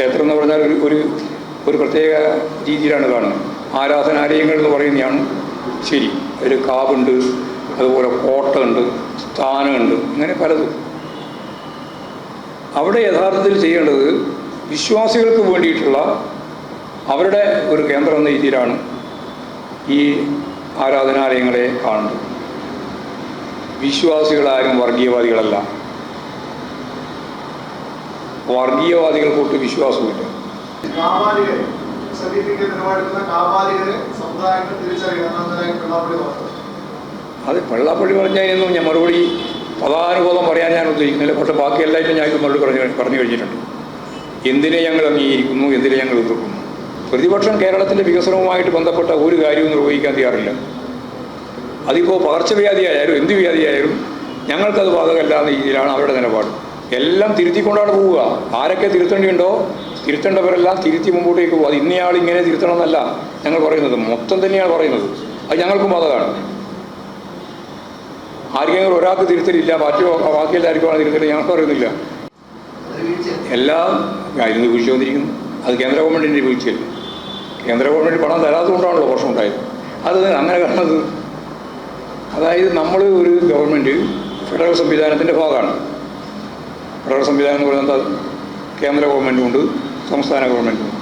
ക്ഷേത്രം എന്ന് പറഞ്ഞാൽ ഒരു ഒരു പ്രത്യേക രീതിയിലാണ് കാണുന്നത്. ആരാധനാലയങ്ങൾ എന്ന് പറയുന്നതാണ് ശരി. അതിൽ കാവുണ്ട്, അതുപോലെ കോട്ടയുണ്ട്, സ്ഥാനമുണ്ട്, ഇങ്ങനെ പലതും. അവിടെ യഥാർത്ഥത്തിൽ ചെയ്യേണ്ടത് വിശ്വാസികൾക്ക് വേണ്ടിയിട്ടുള്ള അവരുടെ ഒരു കേന്ദ്രം എന്ന രീതിയിലാണ് ഈ ആരാധനാലയങ്ങളെ കാണുന്നത്. വിശ്വാസികളാരും വർഗീയവാദികളല്ല. വർഗീയവാദികൾക്കൊട്ട് വിശ്വാസമില്ല. അത് വെള്ളാപ്പള്ളി പറഞ്ഞതിനൊന്നും ഞാൻ മറുപടി പദാനുപദം പറയാൻ ഞാൻ ഉദ്ദേശിക്കുന്നില്ല. പക്ഷേ ബാക്കി എല്ലായിട്ടും ഞാൻ മറുപടി പറഞ്ഞു കഴിഞ്ഞിട്ടുണ്ട്. എന്തിനെ ഞങ്ങൾ അംഗീകരിക്കുന്നു, എന്തിനെ ഞങ്ങൾ എതിർക്കുന്നു. പ്രതിപക്ഷം കേരളത്തിൻ്റെ വികസനവുമായിട്ട് ബന്ധപ്പെട്ട ഒരു കാര്യവും നിർവഹിക്കാൻ തയ്യാറില്ല. അതിപ്പോൾ പകർച്ചവ്യാധിയായാലും എന്ത് വ്യാധിയായാലും ഞങ്ങൾക്കത് ബാധകമല്ല എന്ന രീതിയിലാണ് അവരുടെ നിലപാട്. എല്ലാം തിരുത്തിക്കൊണ്ടാണ് പോവുക. ആരൊക്കെ തിരുത്തേണ്ടിയുണ്ടോ തിരുത്തേണ്ടവരെല്ലാം തിരുത്തി മുമ്പോട്ടേക്ക് പോകും. അത് ഇന്നയാൾ ഇങ്ങനെ തിരുത്തണം എന്നല്ല ഞങ്ങൾ പറയുന്നത്, മൊത്തം തന്നെയാണ് പറയുന്നത്. അത് ഞങ്ങൾക്കും ബാധകമാണ്. ആർക്കെങ്കിലും ഒരാൾക്ക് തിരുത്തലില്ല, ബാക്കി എല്ലാവർക്കുമാണ് തിരുത്തൽ, ഞങ്ങൾക്ക് പറയുന്നില്ല. എല്ലാം ആയിരുന്നു വീഴ്ച വന്നിരിക്കുന്നു. അത് കേന്ദ്ര ഗവൺമെൻറ്റിൻ്റെ വീഴ്ചയല്ലേ. കേന്ദ്ര ഗവൺമെൻറ് പണം തരാത്തതുകൊണ്ടാണല്ലോ പ്രശ്നം ഉണ്ടായത്. അത് അങ്ങനെ കാണുന്നത്. അതായത് നമ്മൾ ഒരു ഗവൺമെൻറ് ഫെഡറൽ സംവിധാനത്തിൻ്റെ ഭാഗമാണ്. ഫെഡറൽ സംവിധാനം എന്ന് പറയുന്നത് കേന്ദ്ര ഗവൺമെൻറ്റുമുണ്ട്, സംസ്ഥാന ഗവൺമെൻറ്റുമുണ്ട്.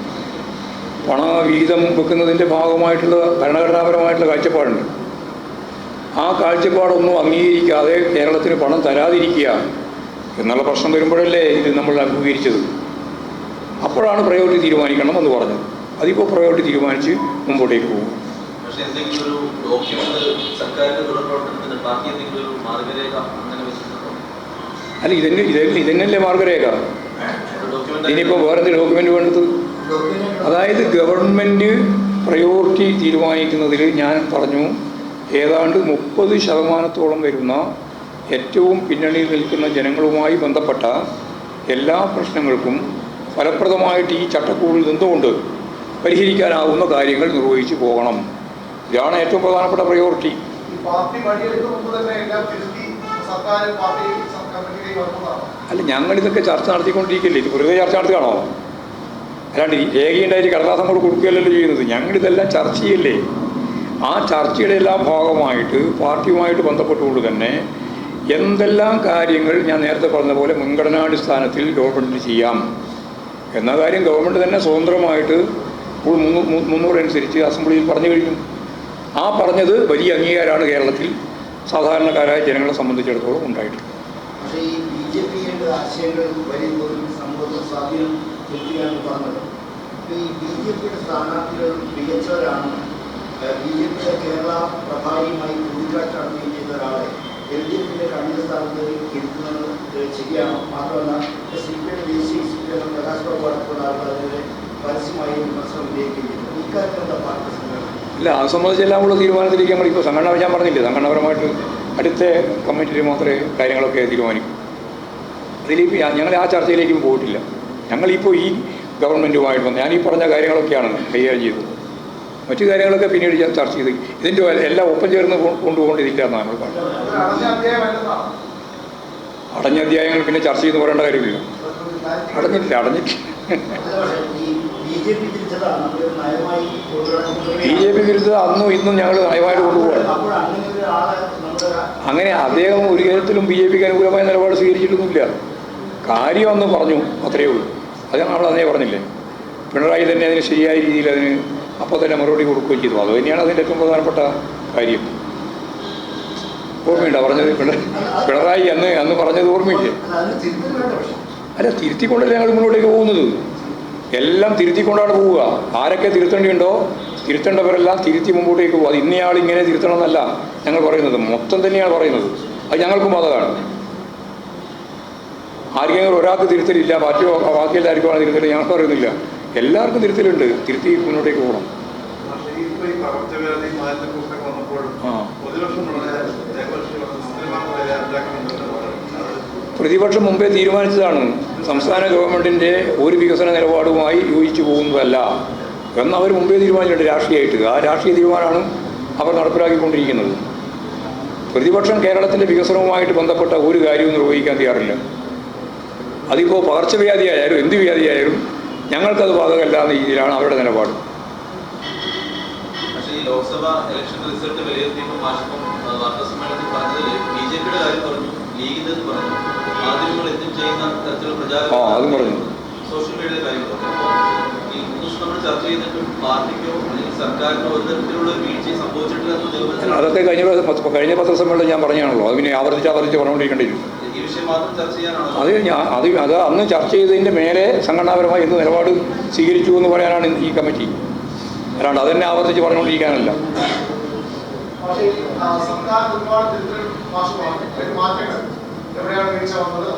പണവിഹിതം വെക്കുന്നതിൻ്റെ ഭാഗമായിട്ടുള്ള ഭരണഘടനാപരമായിട്ടുള്ള കാഴ്ചപ്പാടുണ്ട്. ആ കാഴ്ചപ്പാടൊന്നും അംഗീകരിക്കാതെ കേരളത്തിന് പണം തരാതിരിക്കുക എന്നുള്ള പ്രശ്നം വരുമ്പോഴല്ലേ ഇത് നമ്മൾ അംഗീകരിച്ചത്. അപ്പോഴാണ് പ്രയോറിറ്റി തീരുമാനിക്കണം എന്ന് പറഞ്ഞത്. അതിപ്പോൾ പ്രയോറിറ്റി തീരുമാനിച്ച് മുമ്പോട്ടേക്ക് പോകും. അല്ല, ഇതന്നെയല്ലേ മാർഗരേഖ. ഇനിയിപ്പോൾ വേറെന്ത് ഡോക്യുമെൻ്റ് വേണ്ടത്? അതായത് ഗവൺമെൻറ് പ്രയോറിറ്റി തീരുമാനിക്കുന്നതിൽ ഞാൻ പറഞ്ഞു, ഏതാണ്ട് 30% വരുന്ന ഏറ്റവും പിന്നണിയിൽ നിൽക്കുന്ന ജനങ്ങളുമായി ബന്ധപ്പെട്ട എല്ലാ പ്രശ്നങ്ങൾക്കും ഫലപ്രദമായിട്ട് ഈ ചട്ടക്കൂടിൽ നിന്നുകൊണ്ട് പരിഹരിക്കാനാവുന്ന കാര്യങ്ങൾ നിർവഹിച്ചു പോകണം. ഇതാണ് ഏറ്റവും പ്രധാനപ്പെട്ട പ്രയോറിറ്റി. അല്ല, ഞങ്ങളിതൊക്കെ ചർച്ച നടത്തിക്കൊണ്ടിരിക്കില്ലേ. ഇത് വെറുതെ ചർച്ച നടത്തുകയാണോ? അല്ലാണ്ട് രേഖയുണ്ടായിട്ട് കടലാസം കൂടെ കൊടുക്കുകയല്ലല്ലോ ചെയ്യുന്നത്. ഞങ്ങളിതെല്ലാം ചർച്ച ചെയ്യല്ലേ. ആ ചർച്ചയുടെ എല്ലാം ഭാഗമായിട്ട് പാർട്ടിയുമായിട്ട് ബന്ധപ്പെട്ടുകൊണ്ട് തന്നെ എന്തെല്ലാം കാര്യങ്ങൾ ഞാൻ നേരത്തെ പറഞ്ഞ പോലെ മുൻഗണനാടിസ്ഥാനത്തിൽ ഗവൺമെൻറ്റിന് ചെയ്യാം എന്ന കാര്യം ഗവൺമെൻറ് തന്നെ സ്വതന്ത്രമായിട്ട് 300 അനുസരിച്ച് അസംബ്ലിയിൽ പറഞ്ഞു കഴിഞ്ഞു. ആ പറഞ്ഞത് വലിയ അംഗീകാരമാണ് കേരളത്തിൽ സാധാരണക്കാരായ ജനങ്ങളെ സംബന്ധിച്ചിടത്തോളം ഉണ്ടായിട്ടുള്ളത്. കേരള പ്രഭാരിയുമായി കൂടിക്കാഴ്ച നടത്തുകയും ചെയ്ത ഒരാളെ LDFിന്റെ കണ്ണിന്റെ സ്ഥാനത്ത് ഇരുത്തുന്നത് ശരിയാണോ? മാത്രമല്ല CPI ദേശീയ സ്പീക്കർ പ്രകാശ് ബാബു അടക്കമുള്ള ആളുകൾ അതിനെ പരസ്യമായി വിമർശനം ഉന്നയിക്കുകയും ചെയ്തു. ഇക്കാര്യത്തിൽ എന്താ പാർട്ടി സംഘടന? ഇല്ല, അത് സംബന്ധിച്ച് എല്ലാം ഉള്ള തീരുമാനത്തിലേക്ക് നമ്മളിപ്പോൾ സംഘടന ഞാൻ പറഞ്ഞില്ലേ, സംഘടനാപരമായിട്ട് അടുത്ത കമ്മിറ്റിയിൽ മാത്രമേ കാര്യങ്ങളൊക്കെ തീരുമാനിക്കൂ. അതിലേക്ക് ഞങ്ങൾ ആ ചർച്ചയിലേക്കും പോയിട്ടില്ല. ഞങ്ങളിപ്പോൾ ഈ ഗവൺമെൻറ്റുമായിട്ട് വന്ന് ഞാൻ ഈ പറഞ്ഞ കാര്യങ്ങളൊക്കെയാണ് കൈകാര്യം ചെയ്തത്. മറ്റു കാര്യങ്ങളൊക്കെ പിന്നീട് ചർച്ച ചെയ്ത് ഇതിൻ്റെ എല്ലാം ഒപ്പം ചേർന്ന് കൊണ്ടുപോകേണ്ടതില്ല എന്നാണ് നമ്മൾ പറഞ്ഞത്. അടഞ്ഞ അധ്യായങ്ങൾ പിന്നെ ചർച്ച ചെയ്ത് പറയേണ്ട കാര്യമില്ല. അടഞ്ഞിട്ടില്ല. BJP വിരുദ്ധത അന്നും ഇന്നും ഞങ്ങൾ നയമായിട്ട് കൊണ്ടുപോകാൻ. അങ്ങനെ അദ്ദേഹം ഒരു കാര്യത്തിലും BJPക്ക് അനുകൂലമായ നിലപാട് സ്വീകരിച്ചിട്ടൊന്നുമില്ല. കാര്യമെന്ന് പറഞ്ഞു, അത്രയേ ഉള്ളൂ. അത് നമ്മൾ അതേ പറഞ്ഞില്ലേ. പിണറായി തന്നെ അതിന് ശരിയായ രീതിയിൽ അതിന് അപ്പോൾ തന്നെ മറുപടി കൊടുക്കുകയും ചെയ്തു. അത് തന്നെയാണ് അതിൻ്റെ ഏറ്റവും പ്രധാനപ്പെട്ട കാര്യം. ഓർമ്മയുണ്ടോ പറഞ്ഞത്? പിണറായി അന്ന് പറഞ്ഞത് ഓർമ്മയില്ലേ? അല്ല, തിരുത്തിക്കൊണ്ടല്ലേ ഞങ്ങൾ മുന്നോട്ടേക്ക് പോകുന്നത്. എല്ലാം തിരുത്തിക്കൊണ്ടാണ് പോവുക. ആരൊക്കെ തിരുത്തേണ്ടിയുണ്ടോ തിരുത്തേണ്ടവരെല്ലാം തിരുത്തി മുമ്പോട്ടേക്ക് പോകും. അത് ഇന്നയാൾ ഇങ്ങനെ തിരുത്തണം എന്നല്ല ഞങ്ങൾ പറയുന്നത്, മൊത്തം തന്നെയാണ് പറയുന്നത്. അത് ഞങ്ങൾക്കും ബാധകമാണ്. ആർക്കെങ്കിലും ഒരാൾക്ക് തിരുത്തലില്ല, ബാക്കി എല്ലാവർക്കുമാണ് തിരുത്തൽ, ഞങ്ങൾ പറയുന്നില്ല. എല്ലാവർക്കും തിരുത്തലുണ്ട്. തിരുത്തി മുന്നോട്ടേക്ക് പോകണം. പ്രതിപക്ഷം മുമ്പേ തീരുമാനിച്ചതാണ്. സംസ്ഥാന ഗവൺമെൻറ്റിൻ്റെ ഒരു വികസന നിലപാടുമായി യോജിച്ചു പോകുന്നതല്ല എന്ന് അവർ മുമ്പേ തീരുമാനിച്ചിട്ടുണ്ട് രാഷ്ട്രീയമായിട്ട്. ആ രാഷ്ട്രീയ തീരുമാനമാണ് അവർ നടപ്പിലാക്കിക്കൊണ്ടിരിക്കുന്നത്. പ്രതിപക്ഷം കേരളത്തിൻ്റെ വികസനവുമായിട്ട് ബന്ധപ്പെട്ട ഒരു കാര്യവും നിർവഹിക്കാൻ തയ്യാറില്ല. അതിപ്പോൾ പകർച്ചവ്യാധിയായാലും എന്ത് വ്യാധിയായാലും ഞങ്ങൾക്കത് ബാധകമല്ല എന്ന രീതിയിലാണ് അവരുടെ നിലപാട്. പക്ഷേ ഈ ലോക്സഭാ ഇലക്ഷൻ റിസൾട്ട് വിലയിരുത്തിയപ്പോൾ മാഷിപ്പം വാർത്താ സമ്മേളനത്തിൽ പറഞ്ഞതിൽ BJP-യുടെ കാര്യം പറഞ്ഞു, ലീഗിൻ്റെ പറഞ്ഞു, മാധ്യമങ്ങൾ എന്തും ചെയ്യുന്ന തരത്തിലുള്ള പ്രചാരണം അതും പറഞ്ഞു, സോഷ്യൽ മീഡിയയുടെ കാര്യം പറഞ്ഞു. അപ്പോൾ ഈ 3 ദിവസം നമ്മൾ ചർച്ച ചെയ്തിട്ടും പാർട്ടിക്കോ അല്ലെങ്കിൽ സർക്കാരിനോ ഒരു തരത്തിലുള്ള വീഴ്ച സംഭവിച്ചിട്ടില്ല. അതൊക്കെ കഴിഞ്ഞ പത്രസമ്മേളനം ഞാൻ പറഞ്ഞാണല്ലോ. അത് പിന്നെ ആവർത്തിച്ച് പറഞ്ഞുകൊണ്ടിരിക്കേണ്ടിയിരുന്നു. ഈ വിഷയം മാത്രം ചർച്ച ചെയ്യാനാണോ? അത് അന്ന് ചർച്ച ചെയ്തതിൻ്റെ മേലെ സംഘടനാപരമായി എന്ത് നിലപാട് സ്വീകരിച്ചു എന്ന് പറയാനാണ് ഈ കമ്മിറ്റി. അല്ലാണ്ട് അതെന്നെ ആവർത്തിച്ച് പറഞ്ഞുകൊണ്ടിരിക്കാനല്ല. സർക്കാർ ഒരുപാട് മാറ്റങ്ങൾ എവിടെയാണ് വീഴ്ച വന്നത്,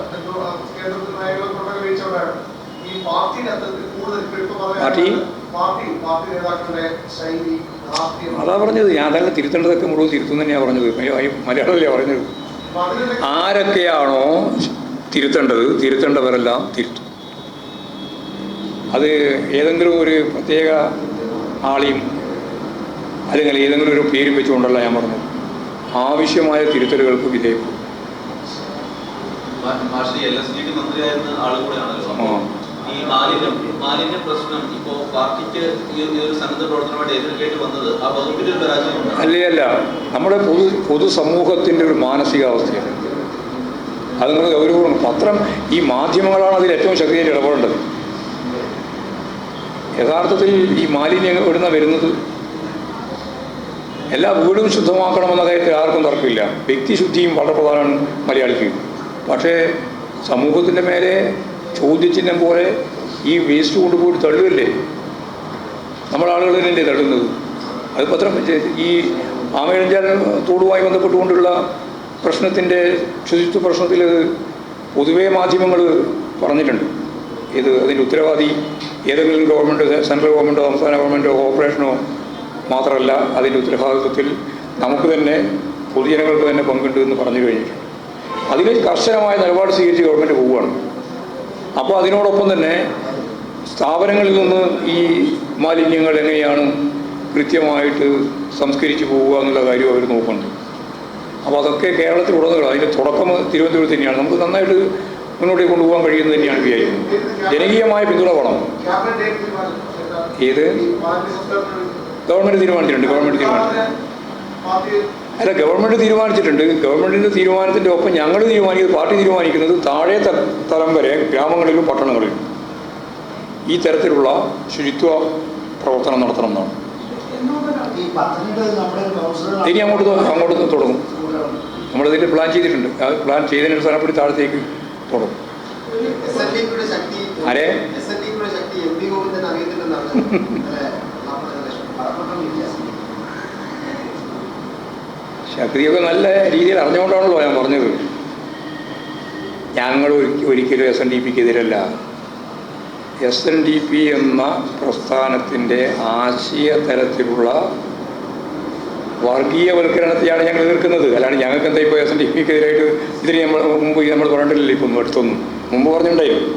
കേന്ദ്രത്തിൽ നയങ്ങളെ വീഴ്ച ഉണ്ടായിരുന്നു. ഈ പാർട്ടിയുടെ അത്തരത്തിൽ കൂടുതൽ പാർട്ടി നേതാക്കളുടെ ശൈലി, അതാ പറഞ്ഞത്. ഞാൻ അതല്ല തിരുത്തേണ്ടതൊക്കെ മുഴുവൻ തിരുത്തും തന്നെയാണ് പറഞ്ഞത്. മലയാളമല്ലേ പറഞ്ഞത്. ആരൊക്കെയാണോ തിരുത്തേണ്ടവരെല്ലാം തിരുത്തും. അത് ഏതെങ്കിലും ഒരു പ്രത്യേക ആളെയും അല്ലെങ്കിൽ ഏതെങ്കിലും ഒരു പേരും വെച്ചുകൊണ്ടല്ല ഞാൻ പറഞ്ഞത്. ആവശ്യമായ തിരുത്തലുകൾക്ക് വിധേയപ്പെടും. ഈ മാലിന്യ പ്രശ്നം ഇപ്പോൾ പാർട്ടിക്ക് ഈ ഒരു സന്നദ്ധ പ്രവർത്തനമായിട്ട് എതിർക്കേണ്ടി വന്നത് ആ വകുപ്പിന്റെ ഒരു പരാജയമാണ്. അല്ല, നമ്മുടെ പൊതുസമൂഹത്തിൻ്റെ ഒരു മാനസികാവസ്ഥയാണ്. അത് നിങ്ങൾ ഗൗരവമാണ്. പത്രം, ഈ മാധ്യമങ്ങളാണ് അതിൽ ഏറ്റവും ശക്തിയായിട്ട് ഇടപെടേണ്ടത്. യഥാർത്ഥത്തിൽ ഈ മാലിന്യം എവിടുന്ന വരുന്നത്? എല്ലാ വീടും ശുദ്ധമാക്കണമെന്ന കാര്യത്തിൽ ആർക്കും തർക്കമില്ല. വ്യക്തിശുദ്ധിയും വളരെ പ്രധാനമാണ് മലയാളിക്ക്. പക്ഷേ സമൂഹത്തിൻ്റെ മേലെ ചോദ്യചിഹ്നം പോലെ ഈ വേസ്റ്റ് കൊണ്ടുപോയി തള്ളുകയല്ലേ. നമ്മളാളുകൾ തന്നെ തള്ളുന്നത്. അത് പത്രം ഈ ആമയിഴഞ്ചാൽ തോടുമായി ബന്ധപ്പെട്ടുകൊണ്ടുള്ള പ്രശ്നത്തിൻ്റെ ശുചിത്വ പ്രശ്നത്തിൽ പൊതുവേ മാധ്യമങ്ങൾ പറഞ്ഞിട്ടുണ്ട്. അതിൻ്റെ ഉത്തരവാദി ഏതെങ്കിലും ഗവൺമെൻറ്, സെൻട്രൽ ഗവൺമെൻറ്റോ സംസ്ഥാന ഗവൺമെൻറ്റോ കോർപ്പറേഷനോ മാത്രമല്ല, അതിൻ്റെ ഉത്തരവാദിത്വത്തിൽ നമുക്ക് തന്നെ പൊതുജനങ്ങൾക്ക് തന്നെ പങ്കുണ്ട് എന്ന് പറഞ്ഞു കഴിഞ്ഞിട്ടുണ്ട്. അതിൽ കർശനമായ നിലപാട് സ്വീകരിച്ച് ഗവൺമെൻറ് പോവുകയാണ്. അപ്പോൾ അതിനോടൊപ്പം തന്നെ സ്ഥാപനങ്ങളിൽ നിന്ന് ഈ മാലിന്യങ്ങൾ എങ്ങനെയാണ് കൃത്യമായിട്ട് സംസ്കരിച്ച് പോവുക എന്നുള്ള കാര്യം അവർ നോക്കുന്നുണ്ട്. അപ്പോൾ അതൊക്കെ കേരളത്തിൽ ഉടനീളം അതിൻ്റെ തുടക്കം തിരുവനന്തപുരത്ത് തന്നെയാണ്. നമുക്ക് നന്നായിട്ട് മുന്നോട്ട് കൊണ്ടുപോകാൻ കഴിയുന്നത് തന്നെയാണ് വിചാരിക്കുന്നത്. ജനകീയമായ പിന്തുണ വേണം. ഏത് ഗവൺമെൻറ് തീരുമാനിച്ചിട്ടുണ്ട്. ഗവൺമെൻറ് തീരുമാനിച്ചിട്ടുണ്ട്. ഗവൺമെൻറ്റിൻ്റെ തീരുമാനത്തിൻ്റെ ഒപ്പം ഞങ്ങൾ തീരുമാനിക്കുന്നത്, പാർട്ടി തീരുമാനിക്കുന്നത് താഴെ തലം വരെ ഗ്രാമങ്ങളിലും പട്ടണങ്ങളിലും ഈ തരത്തിലുള്ള ശുചിത്വ പ്രവർത്തനം നടത്തണം എന്നാണ്. ഇനി അങ്ങോട്ട് തുടങ്ങും. നമ്മളിതിൽ പ്ലാൻ ചെയ്തിട്ടുണ്ട്. ആ പ്ലാൻ ചെയ്തതിന് സ്ഥാനപ്പെടി താഴത്തേക്ക് തുടങ്ങും. ആരെ ശക്തിയൊക്കെ നല്ല രീതിയിൽ അറിഞ്ഞുകൊണ്ടാണല്ലോ ഞാൻ പറഞ്ഞത്. ഞങ്ങൾ ഒരിക്കലും SNDP-ക്ക് എതിരല്ല. SNDP എന്ന പ്രസ്ഥാനത്തിൻ്റെ ആശയ തലത്തിലുള്ള വർഗീയവൽക്കരണത്തെയാണ് ഞങ്ങൾ എതിർക്കുന്നത്. അല്ലാണ്ട് ഞങ്ങൾക്ക് എന്താ ഇപ്പോൾ SNDP-ക്ക് എതിരായിട്ട് ഇതിന് നമ്മൾ പറഞ്ഞിട്ടില്ലല്ലോ. ഇപ്പം അടുത്തൊന്നും മുമ്പ് പറഞ്ഞിട്ടുണ്ടായിരുന്നു.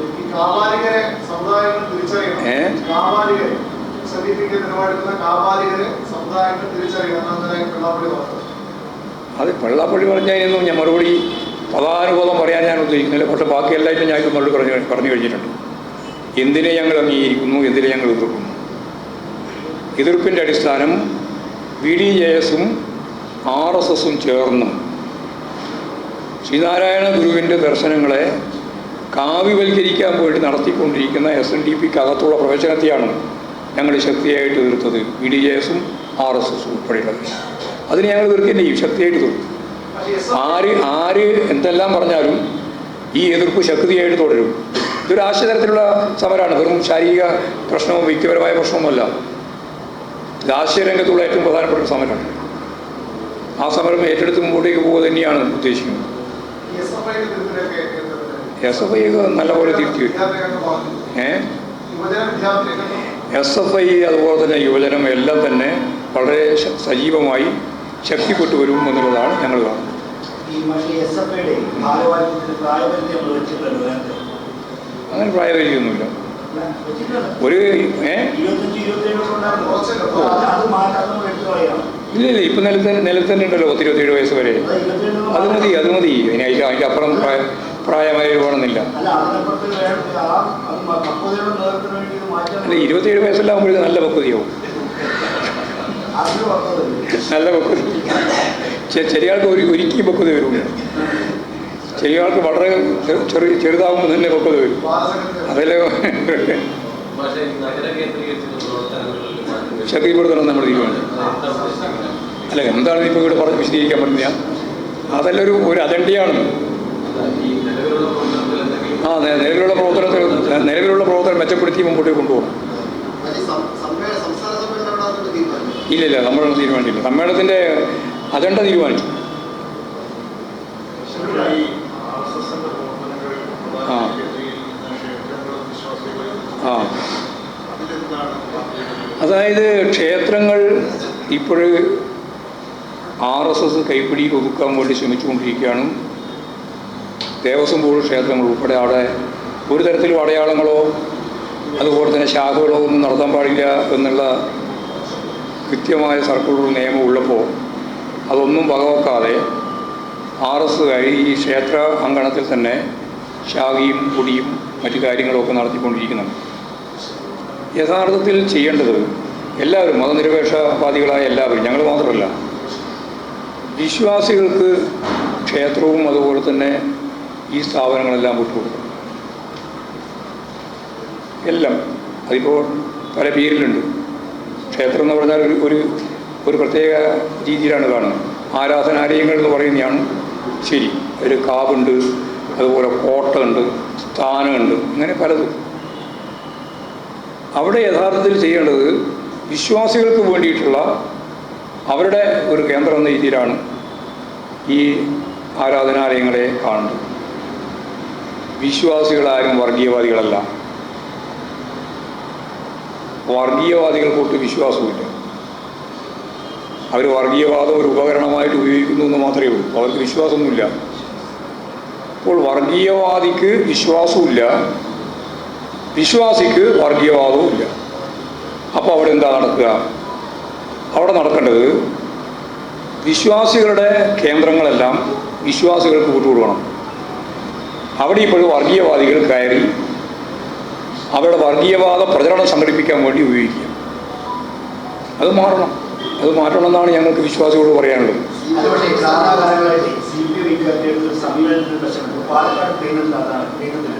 അത് വെള്ളാപ്പള്ളി പറഞ്ഞതിനൊന്നും ഞാൻ മറുപടി പദാനുപദം പറയാൻ ഞാൻ ഉദ്ദേശിക്കുന്നില്ല. പക്ഷേ ബാക്കി എല്ലായിട്ടും ഞാൻ മറുപടി പറഞ്ഞു കഴിഞ്ഞിട്ടുണ്ട്. എന്തിനെ ഞങ്ങൾ അംഗീകരിക്കുന്നു, എന്തിനെ ഞങ്ങൾ എതിർക്കുന്നു. എതിർപ്പിൻ്റെ അടിസ്ഥാനം BDJS-ഉം RSS-ഉം ചേർന്നും ശ്രീനാരായണ ഗുരുവിൻ്റെ ദർശനങ്ങളെ കാവ്യവൽക്കരിക്കാൻ വേണ്ടി നടത്തിക്കൊണ്ടിരിക്കുന്ന SNDP-ക്ക് അകത്തുള്ള പ്രവേശനത്തെയാണ് ഞങ്ങൾ ശക്തിയായിട്ട് എതിർത്തത്. BDJS-ഉം RSS-ഉം ഉൾപ്പെടെയുള്ളത്. അതിന് ഞങ്ങൾ എതിർക്കുകയും ചെയ്യും, ശക്തിയായിട്ട് എതിർക്കും. ആര് എന്തെല്ലാം പറഞ്ഞാലും ഈ എതിർപ്പ് ശക്തിയായിട്ട് തുടരും. ഇതൊരു ആശയതലത്തിലുള്ള സമരമാണ്. വെറും ശാരീരിക പ്രശ്നവും വ്യക്തിപരമായ പ്രശ്നവുമല്ല. ഇത് ആശയരംഗത്തുള്ള ഏറ്റവും പ്രധാനപ്പെട്ട ഒരു സമരമാണ്. ആ സമരം ഏറ്റെടുത്ത് മുമ്പോട്ടേക്ക് പോകുക തന്നെയാണ് ഉദ്ദേശിക്കുന്നത്. SFI നല്ലപോലെ തിരിച്ചു SFI അതുപോലെ തന്നെ യുവജനം എല്ലാം തന്നെ വളരെ സജീവമായി ശക്തിപ്പെട്ടു വരും എന്നുള്ളതാണ് ഞങ്ങൾ കാണുന്നത്. അങ്ങനെ പ്രായപരിധിയൊന്നുമില്ല. ഒരു ഇല്ല ഇപ്പം നിലത്ത് തന്നെ ഉണ്ടല്ലോ 27 വയസ്സ് വരെ. അത് മതി. അതിൻ്റെ അപ്പുറം പ്രായമായി വേണമെന്നില്ല. അല്ല 27 വയസ്സെല്ലാകുമ്പോഴേ നല്ല പക്വതയാവും. അതിന് വന്നത് നല്ല പക്വത. ചെറിയ ആൾക്ക് ഒരിക്കലും പക്വത വരില്ല. ചെറിയ ആൾക്ക് വളരെ ചെറുതാകുമ്പോൾ തന്നെ പക്വത വരും. അതല്ലേ പക്ഷേ നഗര കേന്ദ്രീകരിച്ചുള്ള പ്രവർത്തനങ്ങളിൽ മാറ്റം ശക്തിപ്പെടുത്തണം നമ്മൾ തീരുമാനം. അല്ല എന്താണ് ഇപ്പോൾ ഇവിടെ പറഞ്ഞ് വിശദീകരിക്കാൻ പറ്റില്ല. അതെല്ലാം ഒരു അജണ്ടയാണ്. ഈ നിലവിലുള്ള പ്രവർത്തനത്തിൽ എന്തെങ്കിലും നിലവിലുള്ള പ്രവർത്തനം മെച്ചപ്പെടുത്തി മുമ്പോട്ട് കൊണ്ടുപോകണം. ഇല്ലില്ല, നമ്മളൊന്നും തീരുമാനിച്ചില്ല. സമ്മേളനത്തിൻ്റെ അജണ്ട തീരുമാനിച്ചു. ആ ആ അതായത് ക്ഷേത്രങ്ങൾ ഇപ്പോൾ RSS കൈപ്പിടിയിൽ ഒതുക്കാൻ വേണ്ടി ശ്രമിച്ചുകൊണ്ടിരിക്കുകയാണ്. ദേവസ്വം ബോർഡ് ക്ഷേത്രങ്ങൾ ഉൾപ്പെടെ അവിടെ ഒരു തരത്തിലും അടയാളങ്ങളോ അതുപോലെ തന്നെ ശാഖകളോ ഒന്നും നടത്താൻ പാടില്ല എന്നുള്ള കൃത്യമായ സർക്കുലർ നിയമം ഉള്ളപ്പോൾ അതൊന്നും വകവെക്കാതെ RSSകാർ ഈ ക്ഷേത്ര അങ്കണത്തിൽ തന്നെ ശാഖയും പൊടിയും മറ്റു കാര്യങ്ങളൊക്കെ നടത്തിക്കൊണ്ടിരിക്കുന്നുണ്ട്. യഥാർത്ഥത്തിൽ ചെയ്യേണ്ടത് എല്ലാവരും മതനിരപേക്ഷവാദികളായ എല്ലാവരും, ഞങ്ങൾ മാത്രമല്ല, വിശ്വാസികൾക്ക് ക്ഷേത്രവും അതുപോലെ തന്നെ ഈ സ്ഥാപനങ്ങളെല്ലാം വിട്ടുകൊടുക്കും. എല്ലാം അതിപ്പോൾ പല പേരിലുണ്ട്. ക്ഷേത്രം എന്ന് പറഞ്ഞാൽ ഒരു പ്രത്യേക രീതിയിലാണ് കാണുന്നത്. ആരാധനാലയങ്ങൾ എന്ന് പറയുന്നതാണ് ശരി. ഒരു കാവുണ്ട്, അതുപോലെ കോട്ടയുണ്ട്, സ്ഥാനമുണ്ട്, ഇങ്ങനെ പലതും. അവിടെ യഥാർത്ഥത്തിൽ ചെയ്യേണ്ടത് വിശ്വാസികൾക്ക് വേണ്ടിയിട്ടുള്ള അവരുടെ ഒരു കേന്ദ്രം എന്ന രീതിയിലാണ് ഈ ആരാധനാലയങ്ങളെ കാണുന്നത്. വിശ്വാസികളാരും വർഗീയവാദികളല്ല. വർഗീയവാദികൾക്കൊട്ട് വിശ്വാസമില്ല. അവർ വർഗീയവാദം ഒരു ഉപകരണമായിട്ട് ഉപയോഗിക്കുന്നു എന്ന് മാത്രമേ ഉള്ളൂ. അവർക്ക് വിശ്വാസമൊന്നുമില്ല. അപ്പോൾ വർഗീയവാദിക്ക് വിശ്വാസമില്ല, വിശ്വാസിക്ക് വർഗീയവാദവും ഇല്ല. അപ്പോൾ അവിടെ എന്താ നടക്കുക? അവിടെ നടക്കേണ്ടത് വിശ്വാസികളുടെ കേന്ദ്രങ്ങളെല്ലാം വിശ്വാസികൾക്ക് വിട്ടുകൊടുക്കണം. അവിടെ ഇപ്പോഴും വർഗീയവാദികൾ കയറി അവരുടെ വർഗീയവാദ പ്രചരണം സംഘടിപ്പിക്കാൻ വേണ്ടി ഉപയോഗിക്കുക. അത് മാറണം. അത് മാറ്റണമെന്നാണ് ഞങ്ങൾക്ക് വിശ്വാസികളോട് പറയാനുള്ളത്. അതുകൊണ്ട് കാലാകാലങ്ങളായിട്ട് CPI സമീപനത്തിൽ പ്രശ്നമുണ്ട്. പാലക്കാട് പ്ലേനത്തിൽ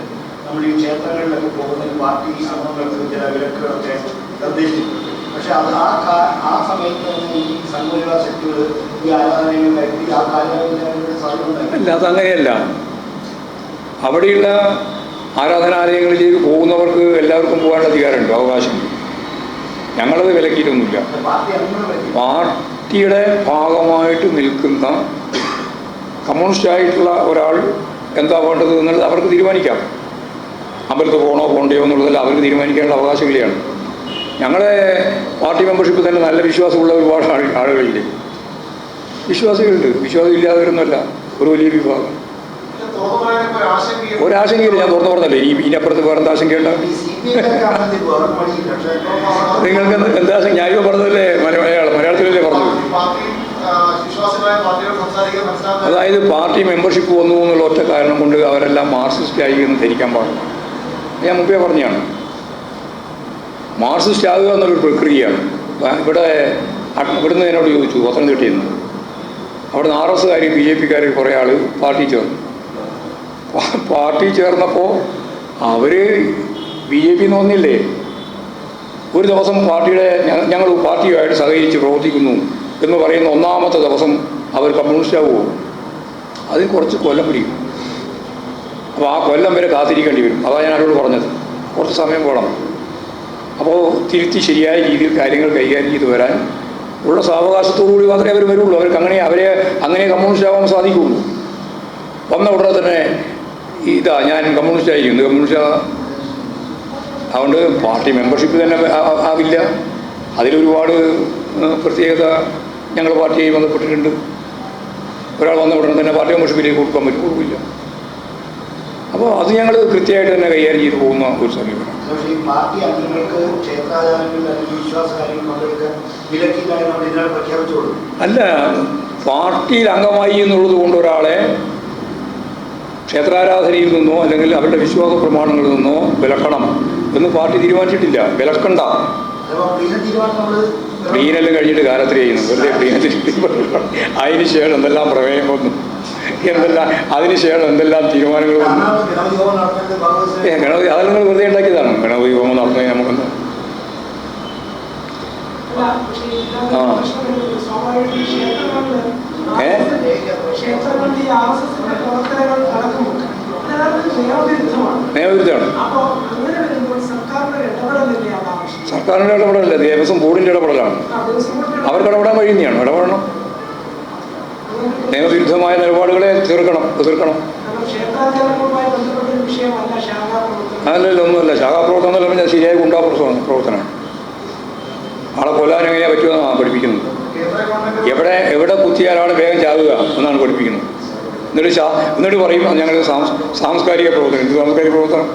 നമ്മൾ ഈ ക്ഷേത്രങ്ങളിലൊക്കെ പോകുന്നതിന് പാർട്ടി സമൂഹങ്ങൾക്ക് ചില വിലക്കുകളൊക്കെ നിർദ്ദേശിച്ചിട്ടുണ്ട്. പക്ഷെ അത് ആ സമയത്ത് തന്നെ ഈ സംഘപരിവാർ ശക്തികൾ ഈ ആരാധനകൾ കരുതി ആ കാലഘട്ടത്തിൽ സാധ്യത. അല്ല, അതങ്ങനെയല്ല. അവിടെയുള്ള ആരാധനാലയങ്ങളിലേക്ക് പോകുന്നവർക്ക് എല്ലാവർക്കും പോകാനുള്ള അധികാരമുണ്ട്, അവകാശമുണ്ട്. ഞങ്ങളത് വിലക്കിയിട്ടൊന്നുമില്ല. പാർട്ടിയുടെ ഭാഗമായിട്ട് നിൽക്കുന്ന കമ്മ്യൂണിസ്റ്റായിട്ടുള്ള ഒരാൾ എന്താ വേണ്ടത് എന്നുള്ളത് അവർക്ക് തീരുമാനിക്കാം. അമ്പലത്തിൽ പോകണോ പോകണ്ടയോ എന്നുള്ളതല്ല അവർക്ക് തീരുമാനിക്കാനുള്ള അവകാശമില്ലാണ്. ഞങ്ങളെ പാർട്ടി മെമ്പർഷിപ്പ് തന്നെ നല്ല വിശ്വാസമുള്ള ഒരുപാട് ആളുകളില്ലേ, വിശ്വാസികളുണ്ട്. വിശ്വാസം ഇല്ലാത്തവരൊന്നുമല്ല ഒരു വലിയ വിഭാഗം. ഒരാശങ്കയില്ല, ഞാൻ തുറന്നു പറഞ്ഞല്ലേ. ഇതിനപ്പുറത്ത് വേറെ എന്താ ആശങ്കയുണ്ട? നിങ്ങൾക്ക് എന്താ ആശങ്ക? ഞാനിപ്പോൾ പറഞ്ഞതല്ലേ മലയാളത്തിലല്ലേ പറഞ്ഞത്. അതായത് പാർട്ടി മെമ്പർഷിപ്പ് വന്നു എന്നുള്ള ഒറ്റ കാരണം കൊണ്ട് അവരെല്ലാം മാർക്സിസ്റ്റ് ആയി എന്ന് ധരിക്കാൻ പാടില്ല. ഞാൻ മുമ്പേ പറഞ്ഞതാണ്, മാർക്സിസ്റ്റ് ആകുക എന്നൊരു പ്രക്രിയയാണ്. ഇവിടുന്ന് എന്നോട് ചോദിച്ചു പത്തനംതിട്ടയിൽ നിന്ന്. അവിടുന്ന് RSSകാർ BJPക്കാർ കുറേ ആൾ പാർട്ടി ചേർന്നു. പാർട്ടി ചേർന്നപ്പോൾ അവർ BJP വന്നില്ലേ. ഒരു ദിവസം ഞങ്ങൾ പാർട്ടിയുമായിട്ട് സഹകരിച്ച് പ്രവർത്തിക്കുന്നു എന്ന് പറയുന്ന ഒന്നാമത്തെ ദിവസം അവർ കമ്മ്യൂണിസ്റ്റ് ആവുമോ? അതിന് കുറച്ച് കൊല്ലം പിടിക്കും. അപ്പോൾ ആ കൊല്ലം വരെ കാത്തിരിക്കേണ്ടി വരും. അതാണ് ഞാൻ അവരോട് പറഞ്ഞത്, കുറച്ച് സമയം വേണം. അപ്പോൾ തിരുത്തി ശരിയായ രീതിയിൽ കാര്യങ്ങൾ കൈകാര്യം ചെയ്ത് വരാൻ ഉള്ള സാവകാശത്തോടുകൂടി മാത്രമേ അവർ വരുള്ളൂ. അവർക്ക് അങ്ങനെ കമ്മ്യൂണിസ്റ്റ് ആവാൻ സാധിക്കുകയുള്ളൂ. വന്ന ഉടനെ തന്നെ ഞാൻ കമ്മ്യൂണിസ്റ്റ് ആയിരിക്കും, കമ്മ്യൂണിസ്റ്റ് അതുകൊണ്ട് പാർട്ടി മെമ്പർഷിപ്പ് തന്നെ ആവില്ല. അതിലൊരുപാട് പ്രത്യേകത ഞങ്ങൾ പാർട്ടിയായി ബന്ധപ്പെട്ടിട്ടുണ്ട്. ഒരാൾ വന്ന ഉടനെ തന്നെ പാർട്ടി മെമ്പർഷിപ്പിലേക്ക് കൊടുക്കാൻ പറ്റില്ല. അപ്പോൾ അത് ഞങ്ങൾ കൃത്യമായിട്ട് തന്നെ കൈകാര്യം ചെയ്ത് പോകുന്ന ഒരു സമീപനം. പാർട്ടി അംഗങ്ങൾക്ക് ക്ഷേത്രാചാരങ്ങളിൽ അല്ലെങ്കിൽ വിശ്വാസ കാര്യങ്ങൾ പങ്കെടുക്കാൻ വിലക്കില്ല പ്രഖ്യാപിച്ചോളൂ. അല്ല, പാർട്ടിയിൽ അംഗമായി എന്നുള്ളത് കൊണ്ട് ഒരാളെ ക്ഷേത്രാരാധനയിൽ നിന്നോ അല്ലെങ്കിൽ അവരുടെ വിശ്വാസ പ്രമാണങ്ങളിൽ നിന്നോ വിലക്കണം ഒന്നും പാർട്ടി തീരുമാനിച്ചിട്ടില്ല. വിലക്കണ്ട. അഥവാ പ്ലീനൽ തീരുമാനം നമ്മൾ പ്ലീനെല്ലാം കഴിഞ്ഞിട്ട് കാലത്തിൽ ചെയ്യുന്നു. വെറുതെ പ്ലീനത്തിൽ അതിന് ശേഷം എന്തെല്ലാം പ്രമേയം വന്നു, എന്തെല്ലാം അതിനുശേഷം എന്തെല്ലാം തീരുമാനങ്ങൾ വന്നു. ഗണപതി ഹോമം നടത്തുന്നത് ഭഗവത് ഗണപതി അത് നിങ്ങൾ വെറുതെ ഉണ്ടാക്കിയതാണ്. ഗണപതി ഹോമം നടത്തുന്നത് നമുക്കൊന്ന് നിയമവിരുദ്ധമാണ്. സർക്കാരിൻ്റെ ഇടപെടലല്ല, ദേവസ്വം ബോർഡിൻ്റെ ഇടപെടലാണ്. അവർക്ക് ഇടപെടാൻ കഴിയുന്നതാണ്. ഇടപെടണം. നിയമവിരുദ്ധമായ നിലപാടുകളെ എതിർക്കണം. അതല്ലല്ലോ, ഒന്നുമല്ല. ശാഖാപ്രവർത്തനം എന്ന് പറഞ്ഞാൽ ശരിയായ പ്രവർത്തനമാണ്. ആളെ കൊല്ലാൻ എങ്ങനെയാണ് പറ്റുമെന്നാണ് പഠിപ്പിക്കുന്നത്. എവിടെ കുത്തിയാലാണ് വേഗം ചാവുക എന്നാണ് പഠിപ്പിക്കുന്നത്. എന്നിട്ട് പറയും ഞങ്ങൾ സാംസ്കാരിക പ്രവർത്തനം. എന്ത് സാംസ്കാരിക പ്രവർത്തനം?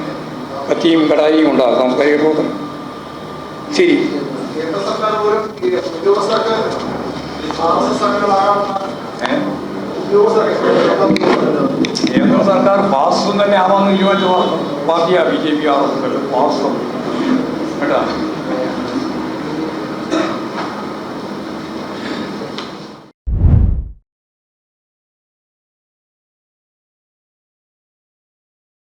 കത്തിയും കടായിയും ഉണ്ടാകും സാംസ്കാരിക പ്രവർത്തനം. ശരി, കേന്ദ്ര സർക്കാർ പോലും ഉദ്യോഗസ്ഥർക്ക് കേന്ദ്ര സർക്കാർ ഫാസ്റ്റും തന്നെ ആവാമെന്ന് തീരുമാനിച്ച പാർട്ടിയാണ് BJP. ആറുണ്ടല്ലോ ഫാസ്റ്റും കേട്ടോ.